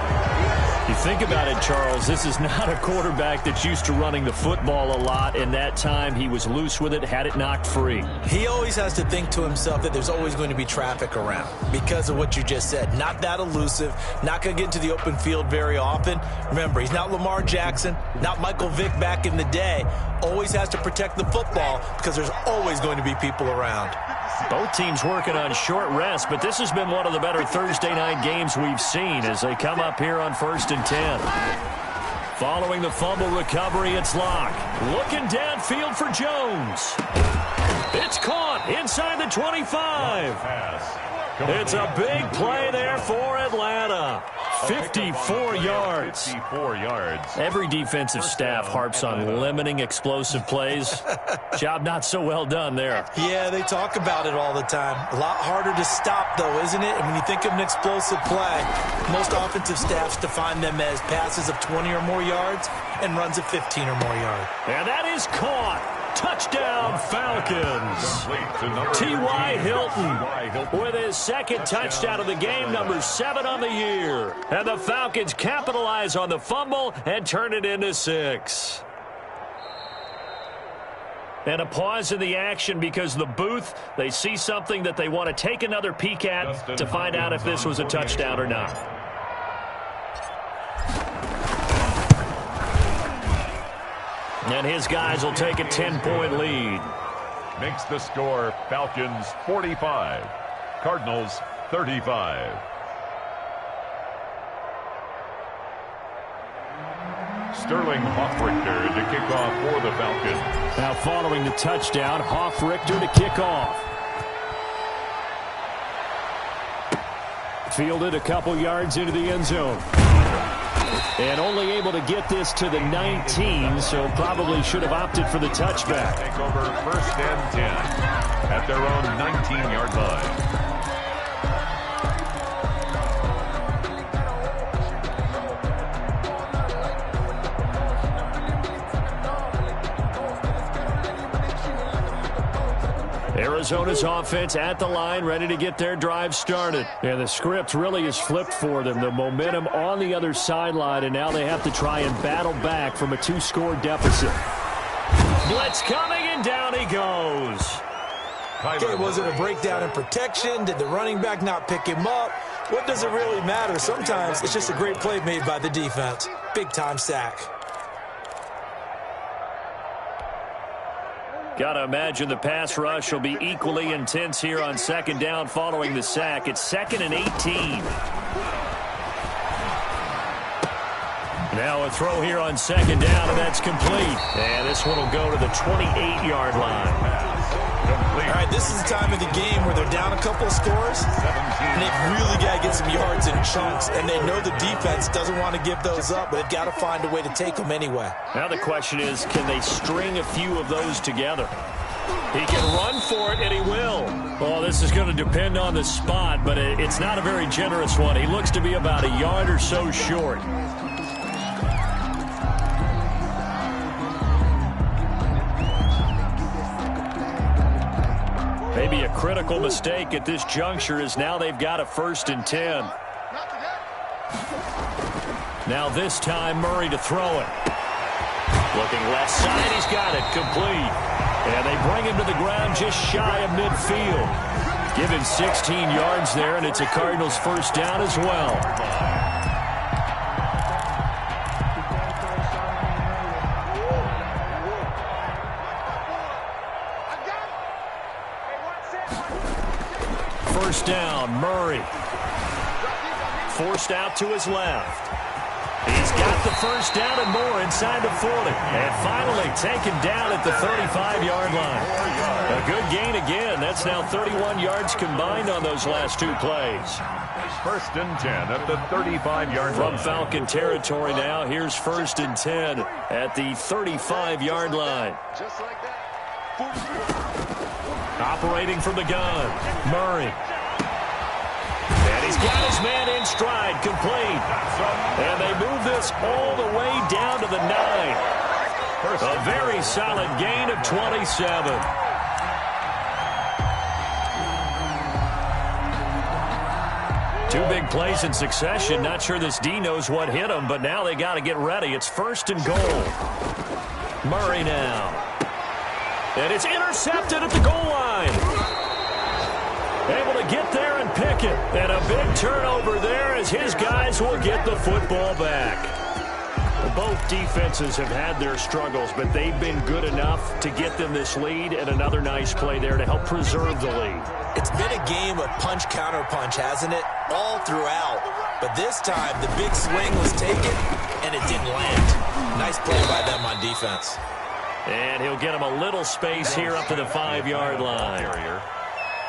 You think about it, Charles, this is not a quarterback that's used to running the football a lot. In that time, he was loose with it, had it knocked free. He always has to think to himself that there's always going to be traffic around because of what you just said. Not that elusive, not going to get into the open field very often. Remember, he's not Lamar Jackson, not Michael Vick back in the day. Always has to protect the football because there's always going to be people around. Both teams working on short rest, but this has been one of the better Thursday night games we've seen as they come up here on 1st and 10. Following the fumble recovery, it's Locke. Looking downfield for Jones. It's caught inside the 25. It's a big play there for Atlanta. 54 yards. 54 yards. Every defensive staff harps on limiting explosive plays. Job not so well done there. Yeah, they talk about it all the time. A lot harder to stop, though, isn't it? And when you think of an explosive play, most offensive staffs define them as passes of 20 or more yards and runs of 15 or more yards. And that is caught. Touchdown, Falcons. T.Y. Hilton with his 2nd touchdown of the game, number 7 on the year. And the Falcons capitalize on the fumble and turn it into 6. And a pause in the action because the booth, they see something that they want to take another peek at to find out if this was a touchdown or not. And his guys will take a 10-point lead. Makes the score Falcons 45, Cardinals 35. Sterling Hoffrichter to kick off for the Falcons. Now following the touchdown, Hoffrichter to kick off. Fielded a couple yards into the end zone. And only able to get this to the 19, so probably should have opted for the touchback. Take over 1st and 10 at their own 19-yard line. Arizona's offense at the line, ready to get their drive started. And the script really is flipped for them. The momentum on the other sideline, and now they have to try and battle back from a 2-score deficit. Blitz coming, and down he goes. Okay, was it a breakdown in protection? Did the running back not pick him up? What does it really matter? Sometimes it's just a great play made by the defense. Big-time sack. Got to imagine the pass rush will be equally intense here on second down following the sack. It's 2nd and 18. Now a throw here on second down, and that's complete. And this one will go to the 28-yard line. All right, this is the time of the game where they're down a couple of scores, and they've really got to get some yards in chunks, and they know the defense doesn't want to give those up, but they've got to find a way to take them anyway. Now the question is, can they string a few of those together? He can run for it, and he will. Well, this is going to depend on the spot, but it's not a very generous one. He looks to be about a yard or so short. Maybe a critical mistake at this juncture is now they've got a 1st and 10. Now this time Murray to throw it. Looking left side, he's got it, complete. And they bring him to the ground just shy of midfield. Give him 16 yards there, and it's a Cardinals 1st down as well. First down, Murray. Forced out to his left. He's got the 1st down and more inside the 40. And finally taken down at the 35-yard line. A good gain again. That's now 31 yards combined on those last 2 plays. 1st and 10 at the 35-yard line. From Falcon territory now, here's 1st and 10 at the 35-yard line. Just like that. Operating from the gun, Murray. And he's got his man in stride, complete. And they move this all the way down to the 9. A very solid gain of 27. Two big plays in succession. Not sure this D knows what hit him, but now they got to get ready. It's 1st and goal. Murray now. And it's intercepted at the goal line. Able to get there and pick it. And a big turnover there as his guys will get the football back. Both defenses have had their struggles, but they've been good enough to get them this lead, and another nice play there to help preserve the lead. It's been a game of punch-counter-punch, hasn't it? All throughout. But this time, the big swing was taken, and it didn't land. Nice play by them on defense. And he'll get him a little space here up to the 5-yard line.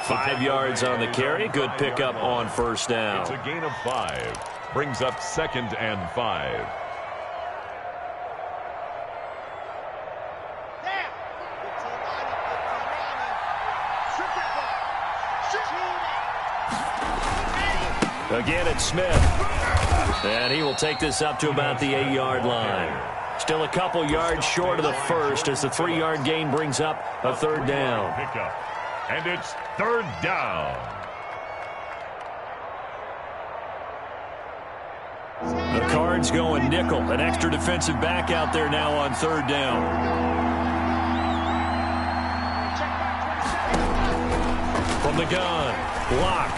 5 yards on the carry. Good pickup on 1st down. It's a gain of 5. Brings up 2nd and 5. Again, it's Smith. And he will take this up to about the 8-yard line. Still a couple yards short of the 1st as the 3-yard gain brings up a 3rd down. Pickup. And it's 3rd down. The Cards going nickel. An extra defensive back out there now on 3rd down. From the gun, block.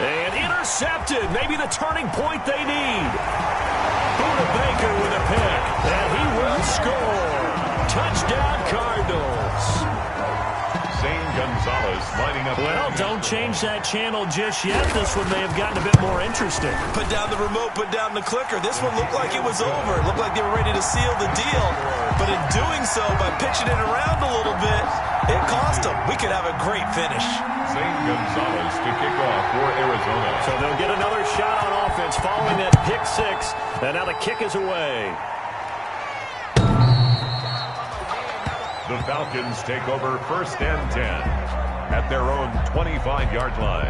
And intercepted. Maybe the turning point they need. Buda Baker with a pick. And he will score. Touchdown, Cardinals. Zane Gonzalez lining up. Well, don't change that channel just yet. This one may have gotten a bit more interesting. Put down the remote, put down the clicker. This one looked like it was over. It looked like they were ready to seal the deal. But in doing so, by pitching it around a little bit, it cost them. We could have a great finish. Zane Gonzalez to kick off for Arizona. So they'll get another shot on offense following that pick 6. And now the kick is away. The Falcons take over 1st and 10 at their own 25-yard line.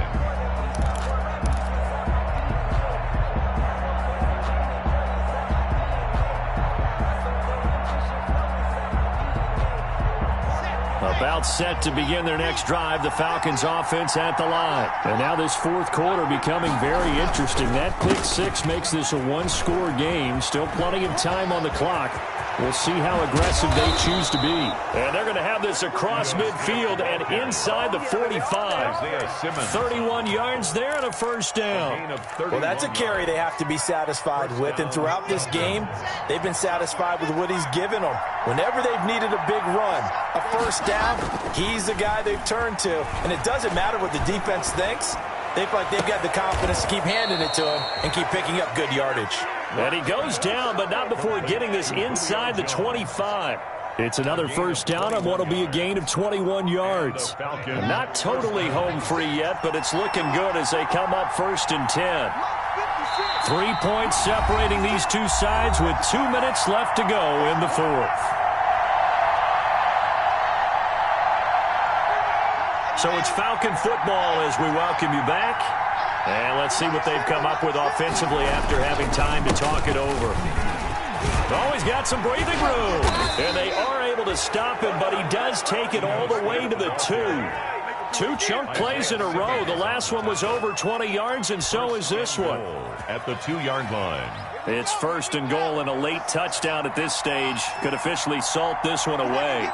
About set to begin their next drive, the Falcons offense at the line. And now this 4th quarter becoming very interesting. That pick 6 makes this a 1-score game. Still plenty of time on the clock. We'll see how aggressive they choose to be. And they're going to have this across midfield and inside the 45. 31 yards there and a first down. Well, that's a carry they have to be satisfied with. And throughout this game, they've been satisfied with what he's given them. Whenever they've needed a big run, a first down, he's the guy they've turned to. And it doesn't matter what the defense thinks. They feel like they've got the confidence to keep handing it to him and keep picking up good yardage. And he goes down, but not before getting this inside the 25. It's another first down on what will be a gain of 21 yards. Not totally home free yet, but it's looking good as they come up 1st and 10. 3 points separating these two sides with 2 minutes left to go in the 4th. So it's Falcon football as we welcome you back. And let's see what they've come up with offensively after having time to talk it over. Always got some breathing room. And they are able to stop him, but he does take it all the way to the 2. 2 chunk plays in a row. The last one was over 20 yards, and so is this one. At the 2-yard line. It's 1st and goal, and a late touchdown at this stage could officially salt this one away.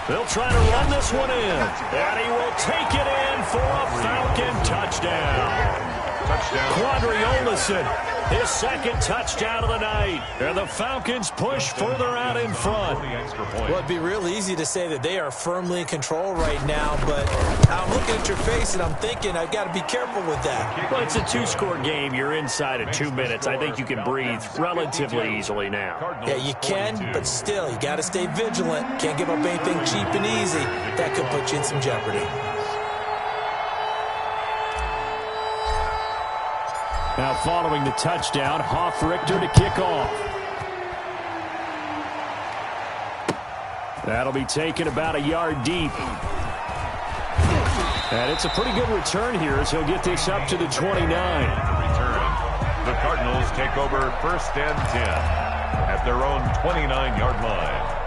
They'll try to run this one in, and he will take it in for a Falcon touchdown. Quadri Olison, his 2nd touchdown of the night. And the Falcons push further out in front. Well, it'd be real easy to say that they are firmly in control right now, but I'm looking at your face and I'm thinking I've got to be careful with that. Well, it's a 2-score game. You're inside of 2 minutes. I think you can breathe relatively easily now. Yeah, you can, but still, you got to stay vigilant. Can't give up anything cheap and easy. That could put you in some jeopardy. Now following the touchdown, Hoff-Richter to kick off. That'll be taken about a yard deep. And it's a pretty good return here as he'll get this up to the 29. The Cardinals take over 1st and 10 at their own 29-yard line.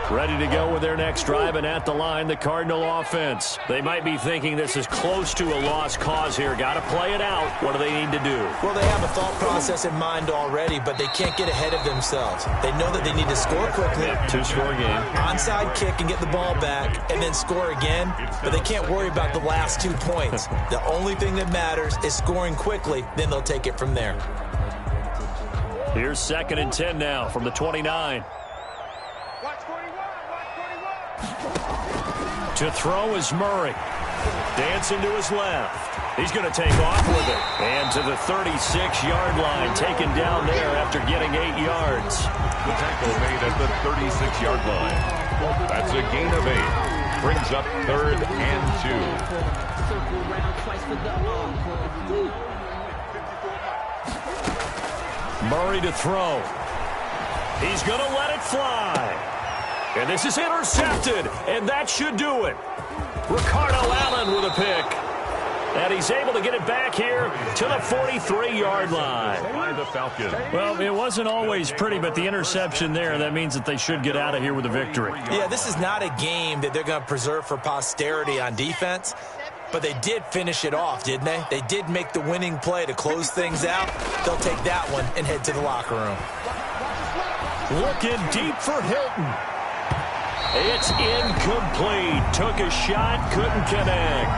Ready to go with their next drive, and at the line, the Cardinal offense. They might be thinking this is close to a lost cause here. Got to play it out. What do they need to do? Well, they have a thought process in mind already, but they can't get ahead of themselves. They know that they need to score quickly. 2-score game. Onside kick and get the ball back, and then score again. But they can't worry about the last 2 points. The only thing that matters is scoring quickly. Then they'll take it from there. Here's 2nd and 10 now from the 29. To throw is Murray. Dancing to his left. He's going to take off with it. And to the 36-yard line, taken down there after getting 8 yards. The tackle made at the 36-yard line. That's a gain of 8. Brings up 3rd and 2. Murray to throw. He's going to let it fly. And this is intercepted, and that should do it. Ricardo Allen with a pick. And he's able to get it back here to the 43-yard line. By the Falcons. Well, it wasn't always pretty, but the interception there, that means that they should get out of here with a victory. Yeah, this is not a game that they're going to preserve for posterity on defense. But they did finish it off, didn't they? They did make the winning play to close things out. They'll take that one and head to the locker room. Looking deep for Hilton. It's incomplete. Took a shot, couldn't connect.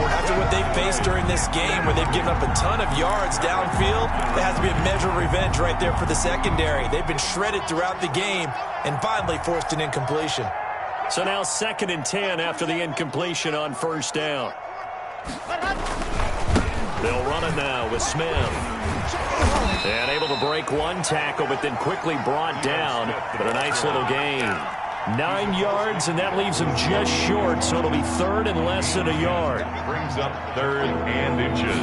After what they faced during this game where they've given up a ton of yards downfield, there has to be a measure of revenge right there for the secondary. They've been shredded throughout the game and finally forced an incompletion. So now 2nd and 10 after the incompletion on 1st down. They'll run it now with Smith. And able to break one tackle, but then quickly brought down. But a nice little gain. 9 yards, and that leaves him just short, so it'll be 3rd and less than a yard. Brings up 3rd and inches.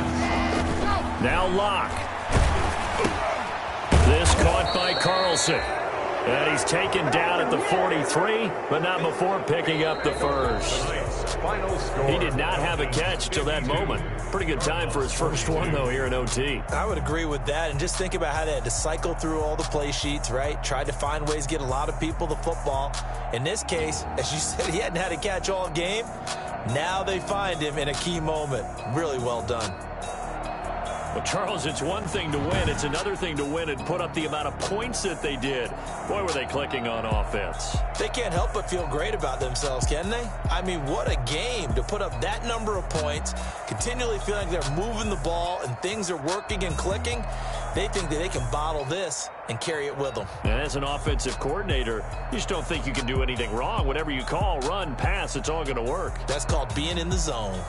Now Locke. This caught by Carlson. And he's taken down at the 43, but not before picking up the first. He did not have a catch till that moment. Pretty good time for his first one, though, here in OT. I would agree with that, and just think about how they had to cycle through all the play sheets, right? Tried to find ways to get a lot of people the football. In this case, as you said, he hadn't had a catch all game. Now they find him in a key moment. Really well done. Well, Charles, it's one thing to win. It's another thing to win and put up the amount of points that they did. Boy, were they clicking on offense. They can't help but feel great about themselves, can they? I mean, what a game to put up that number of points, continually feeling like they're moving the ball and things are working and clicking. They think that they can bottle this and carry it with them. And as an offensive coordinator, you just don't think you can do anything wrong. Whatever you call, run, pass, it's all going to work. That's called being in the zone.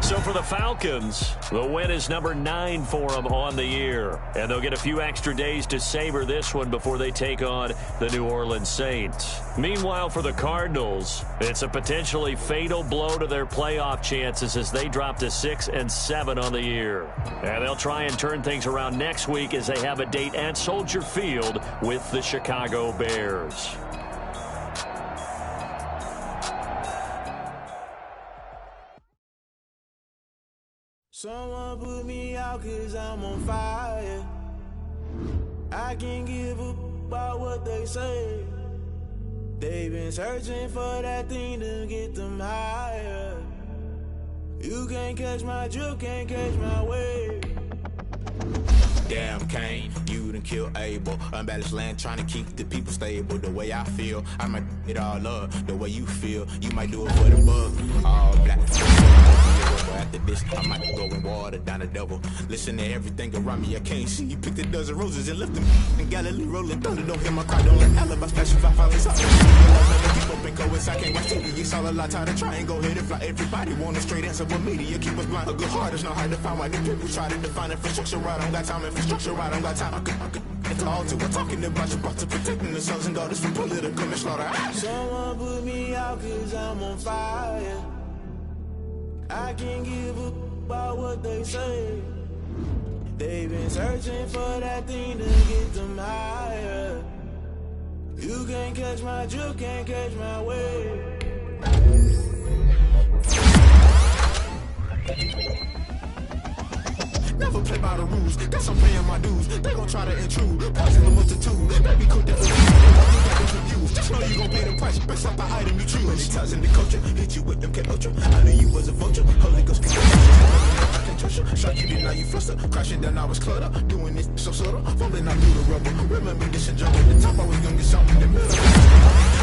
So for the Falcons, the win is number 9 for them on the year. And they'll get a few extra days to savor this one before they take on the New Orleans Saints. Meanwhile, for the Cardinals, it's a potentially fatal blow to their playoff chances as they drop to 6-7 on the year. And they'll try and turn things around next week as they have a date at Soldier Field with the Chicago Bears. Someone put me out 'cause I'm on fire. I can't give up about what they say. They've been searching for that thing to get them higher. You can't catch my drift, can't catch my wave. Damn, Kane, you done killed Abel. Unbalanced land, trying to keep the people stable. The way I feel, I might it all up. The way you feel, you might do it for the bug. All black. After this, I might go and water down the double. Listen to everything around me, I can't see. You picked a dozen roses and left them in Galilee rolling thunder. Don't hear my cry, don't let alibi flash if I finally saw it. I'll never keep up and go as I can't watch TV. It's all a lot, tired of trying, go ahead and fly. Everybody want a straight answer, but media keep us blind. A good heart is not hard to find. Why the people try to define infrastructure right? I don't got time, infrastructure right? I don't got time. I could it's all to we're talking about you, about to protecting the sons and daughters from political manslaughter. Someone put me out 'cause I'm on fire. I can't give up about what they say. They've been searching for that thing to get them higher. You can't catch my drift, can't catch my wave. Never play by the rules, guess I'm paying my dues. They gon' try to intrude, poison the multitude. Baby, cook that confused. Just know you gon' pay the price, based off the item you choose. Many times in the culture, hit you with them K-Ultra. I knew you was a vulture, Holy Ghost can I can't trust you. Shot you did, now you fluster. Crashing down, I was cluttered. Doing this so subtle, fumbling out through the rubble. Remember this and jump at the top, I was gonna get shot in the middle.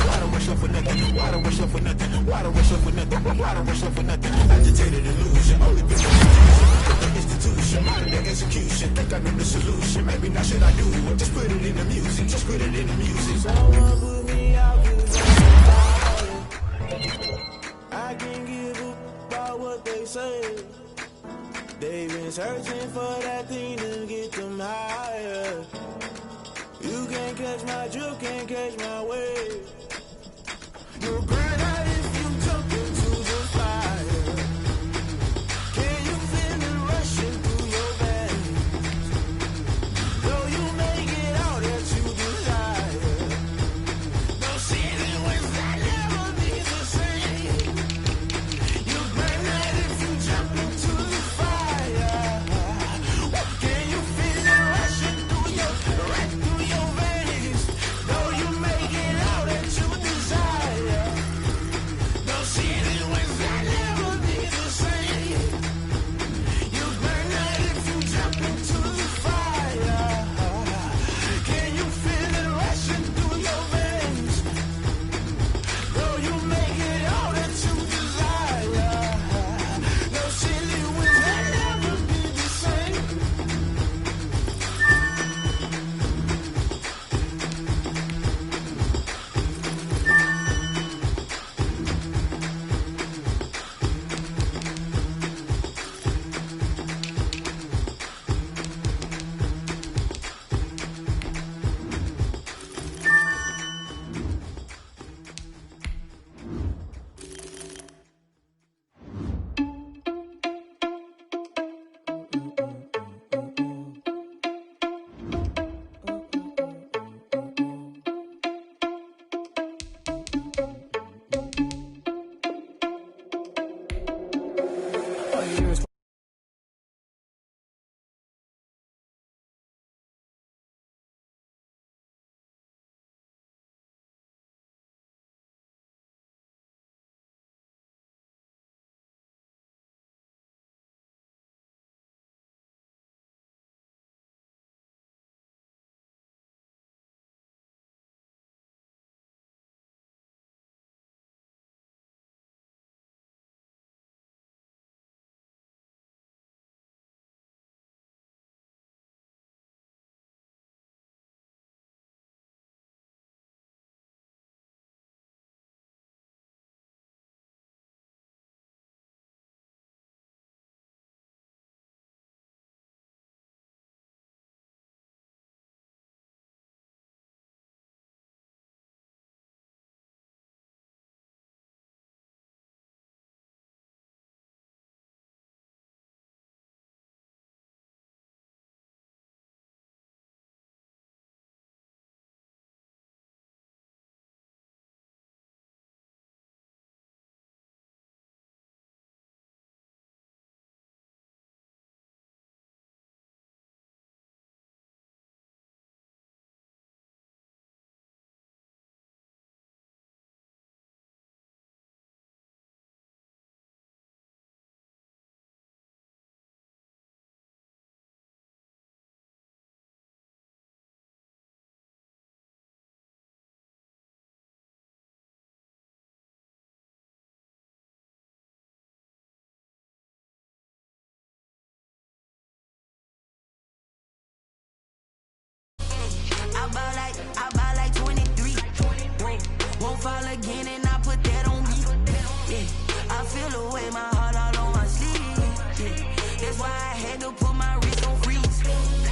Why the rush love for nothing? Why the rush love for nothing? Why the rush love for nothing? Why the rush love for nothing? Agitated illusion, only been institution, modern day execution. Think I know the solution. Maybe now should I do it? Just put it in the music. Just put it in the music. Someone put me out 'cause I'm on fire. I can't give up about what they say. They've been searching for that thing to get them higher. You can't catch my drift, can't catch my wave. You'll burn out if you jump into the fire. Can you feel it rushing through your veins? Though you make it out that you desire. Don't see it was that never be the same. You burn out if you jump into the fire. Can you feel it rushing through your veins? Though you make it out. again and I put that on me. Yeah, I feel away, my heart all on my sleeve. Yeah, that's why I had to put